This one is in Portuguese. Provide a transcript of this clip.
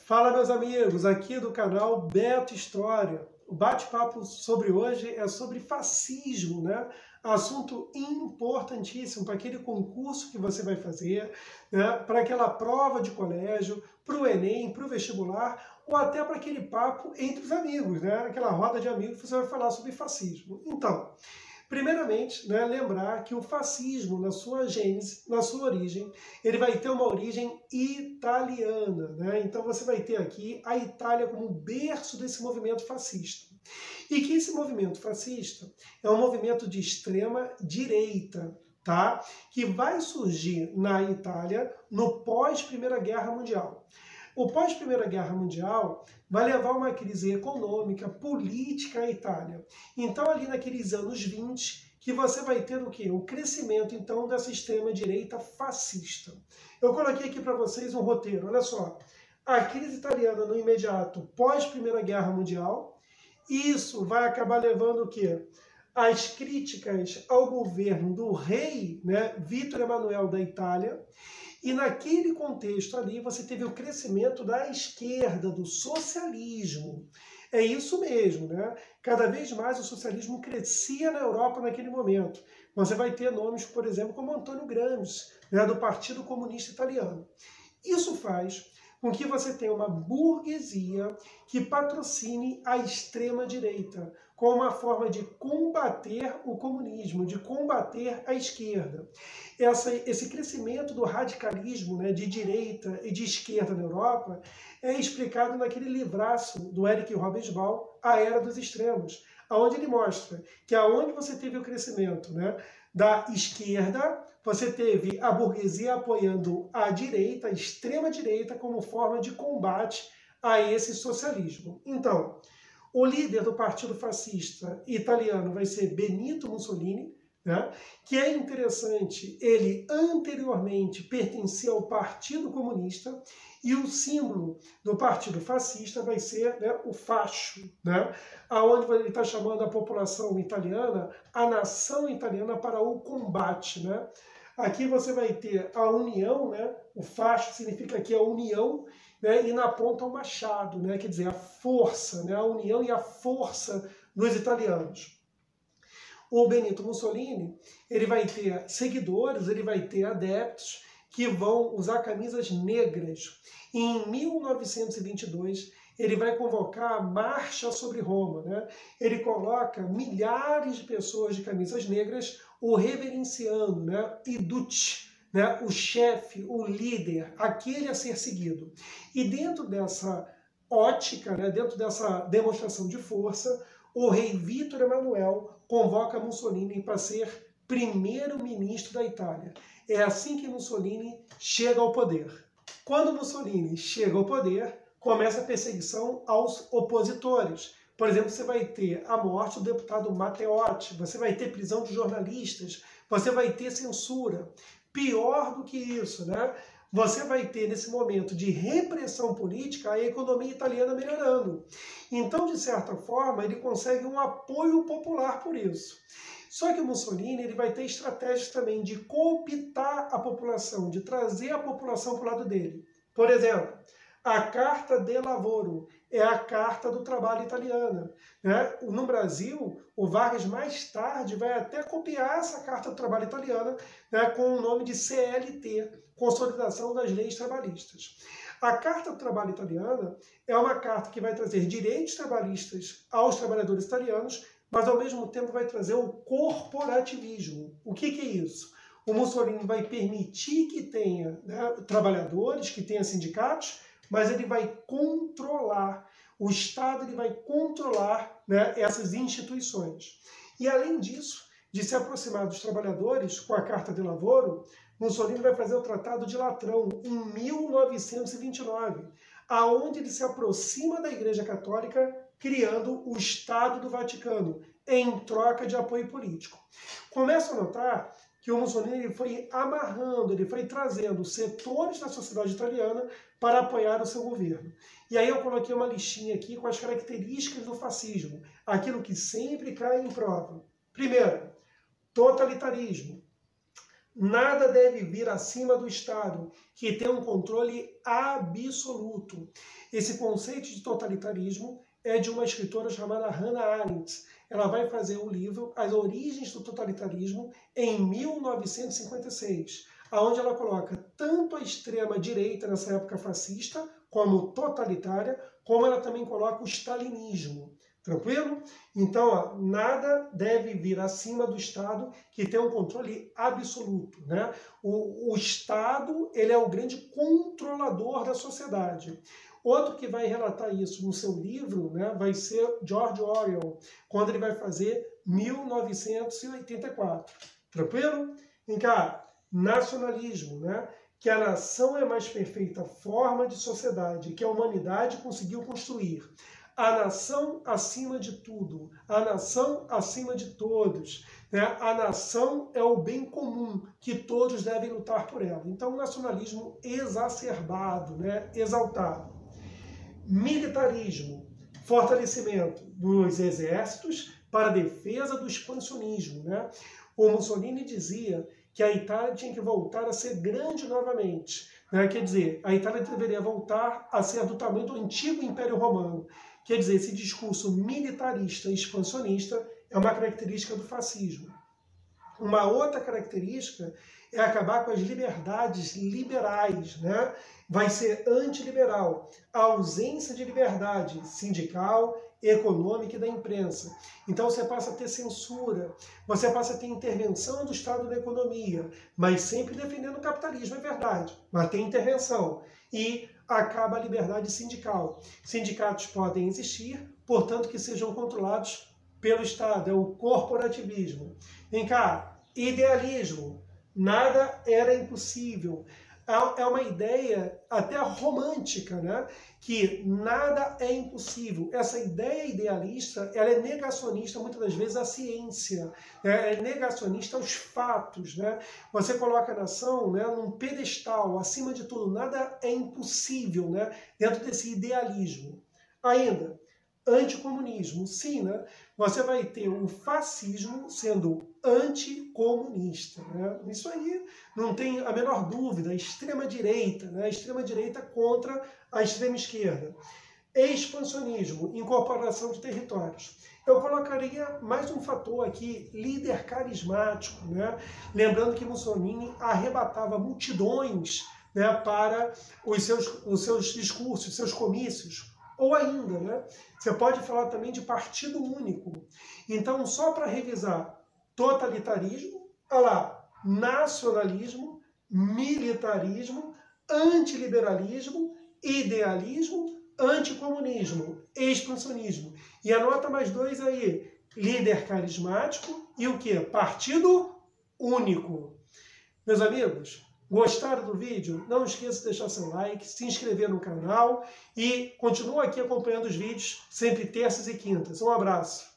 Fala, meus amigos, aqui do canal Beto História. O bate-papo sobre hoje é sobre fascismo, né? Assunto importantíssimo para aquele concurso que você vai fazer, né? Para aquela prova de colégio, para o Enem, para o vestibular, ou até para aquele papo entre os amigos, né? Aquela roda de amigos que você vai falar sobre fascismo. Então, primeiramente, né, lembrar que o fascismo, na sua gênese, na sua origem, ele vai ter uma origem italiana, né? Então você vai ter aqui a Itália como berço desse movimento fascista. E que esse movimento fascista é um movimento de extrema direita, tá? Que vai surgir na Itália no pós-Primeira Guerra Mundial. O pós-Primeira Guerra Mundial vai levar a uma crise econômica, política à Itália. Então, ali naqueles anos 20, que você vai ter o quê? O crescimento, então, dessa extrema-direita fascista. Eu coloquei aqui para vocês um roteiro, olha só. A crise italiana no imediato pós-Primeira Guerra Mundial. Isso vai acabar levando o quê? As críticas ao governo do rei, né, Vítor Emanuele da Itália. E naquele contexto ali você teve o crescimento da esquerda, do socialismo. É isso mesmo, né? Cada vez mais o socialismo crescia na Europa naquele momento. Você vai ter nomes, por exemplo, como Antônio Gramsci, né, do Partido Comunista Italiano. Isso faz com que você tenha uma burguesia que patrocine a extrema-direita, como uma forma de combater o comunismo, de combater a esquerda. Esse crescimento do radicalismo, né, de direita e de esquerda na Europa é explicado naquele livraço do Erich Hobsbawm, A Era dos Extremos, onde ele mostra que aonde você teve o crescimento, né, da esquerda, você teve a burguesia apoiando a direita, a extrema-direita, como forma de combate a esse socialismo. Então, o líder do partido fascista italiano vai ser Benito Mussolini, né, que é interessante, ele anteriormente pertencia ao Partido Comunista e o símbolo do Partido Fascista vai ser, né, o fascio, né, onde ele está chamando a população italiana, a nação italiana para o combate. Né. Aqui você vai ter a união, né, o fascio significa aqui a união, né, e na ponta o machado, né, quer dizer, a força, né, a união e a força dos italianos. O Benito Mussolini, ele vai ter seguidores, ele vai ter adeptos que vão usar camisas negras. E em 1922, ele vai convocar a Marcha sobre Roma, né? Ele coloca milhares de pessoas de camisas negras o reverenciando, né? Iduce, né? O chefe, o líder, aquele a ser seguido. E dentro dessa ótica, né? Dentro dessa demonstração de força, o rei Vítor Emanuele convoca Mussolini para ser primeiro-ministro da Itália. É assim que Mussolini chega ao poder. Quando Mussolini chega ao poder, começa a perseguição aos opositores. Por exemplo, você vai ter a morte do deputado Matteotti, você vai ter prisão de jornalistas, você vai ter censura. Pior do que isso, né? Você vai ter, nesse momento de repressão política, a economia italiana melhorando. Então, de certa forma, ele consegue um apoio popular por isso. Só que o Mussolini ele vai ter estratégias também de cooptar a população, de trazer a população para o lado dele. Por exemplo, a Carta de Lavoro é a Carta do Trabalho italiana. Né? No Brasil, o Vargas mais tarde vai até copiar essa Carta do Trabalho italiana, né, com o nome de CLT, Consolidação das Leis Trabalhistas. A Carta do Trabalho italiana é uma carta que vai trazer direitos trabalhistas aos trabalhadores italianos, mas ao mesmo tempo vai trazer o corporativismo. O que é isso? O Mussolini vai permitir que tenha, né, trabalhadores, que tenha sindicatos, mas ele vai controlar, o Estado ele vai controlar, né, essas instituições. E além disso, de se aproximar dos trabalhadores com a Carta de Lavoro, Mussolini vai fazer o Tratado de Latrão em 1929, aonde ele se aproxima da Igreja Católica, criando o Estado do Vaticano, em troca de apoio político. Começa a notar que o Mussolini ele foi amarrando, ele foi trazendo setores da sociedade italiana para apoiar o seu governo. E aí eu coloquei uma listinha aqui com as características do fascismo, aquilo que sempre cai em prova. Primeiro, totalitarismo. Nada deve vir acima do Estado, que tem um controle absoluto. Esse conceito de totalitarismo é de uma escritora chamada Hannah Arendt. Ela vai fazer o livro As Origens do Totalitarismo em 1956, onde ela coloca tanto a extrema-direita, nessa época fascista, como totalitária, como ela também coloca o stalinismo. Tranquilo? Então, ó, nada deve vir acima do Estado, que tem um controle absoluto, né? O Estado, ele é o grande controlador da sociedade. Outro que vai relatar isso no seu livro, né, vai ser George Orwell, quando ele vai fazer 1984. Tranquilo? Vem cá, nacionalismo, né? Que a nação é a mais perfeita forma de sociedade que a humanidade conseguiu construir. A nação acima de tudo, a nação acima de todos, né? A nação é o bem comum, que todos devem lutar por ela. Então, o nacionalismo exacerbado, né? Exaltado. Militarismo, fortalecimento dos exércitos para a defesa do expansionismo, né? O Mussolini dizia que a Itália tinha que voltar a ser grande novamente, né? Quer dizer, a Itália deveria voltar a ser do tamanho do antigo Império Romano. Quer dizer, esse discurso militarista e expansionista é uma característica do fascismo. Uma outra característica é acabar com as liberdades liberais, né? Vai ser antiliberal, a ausência de liberdade sindical, econômica e da imprensa. Então você passa a ter censura, você passa a ter intervenção do Estado na economia, mas sempre defendendo o capitalismo, é verdade, mas tem intervenção. E acaba a liberdade sindical. Sindicatos podem existir, portanto que sejam controlados pelo Estado, é o corporativismo. Vem cá, idealismo, nada era impossível. É uma ideia até romântica, né? Que nada é impossível. Essa ideia idealista, ela é negacionista muitas das vezes à ciência, né? É negacionista aos fatos, né? Você coloca a nação, né, num pedestal, acima de tudo, nada é impossível, né? Dentro desse idealismo. Ainda, anticomunismo, sim, né? Você vai ter o fascismo sendo anticomunista, né? Isso aí não tem a menor dúvida. A extrema-direita, né? A extrema-direita contra a extrema-esquerda. Expansionismo, incorporação de territórios. Eu colocaria mais um fator aqui, líder carismático, né? Lembrando que Mussolini arrebatava multidões, né, para os seus discursos, seus comícios. Ou ainda, né, você pode falar também de partido único. Então, só para revisar, totalitarismo, olha lá, nacionalismo, militarismo, antiliberalismo, idealismo, anticomunismo, expansionismo. E anota mais dois aí, líder carismático e o quê? Partido único. Meus amigos, gostaram do vídeo? Não esqueça de deixar seu like, se inscrever no canal e continua aqui acompanhando os vídeos, sempre terças e quintas. Um abraço!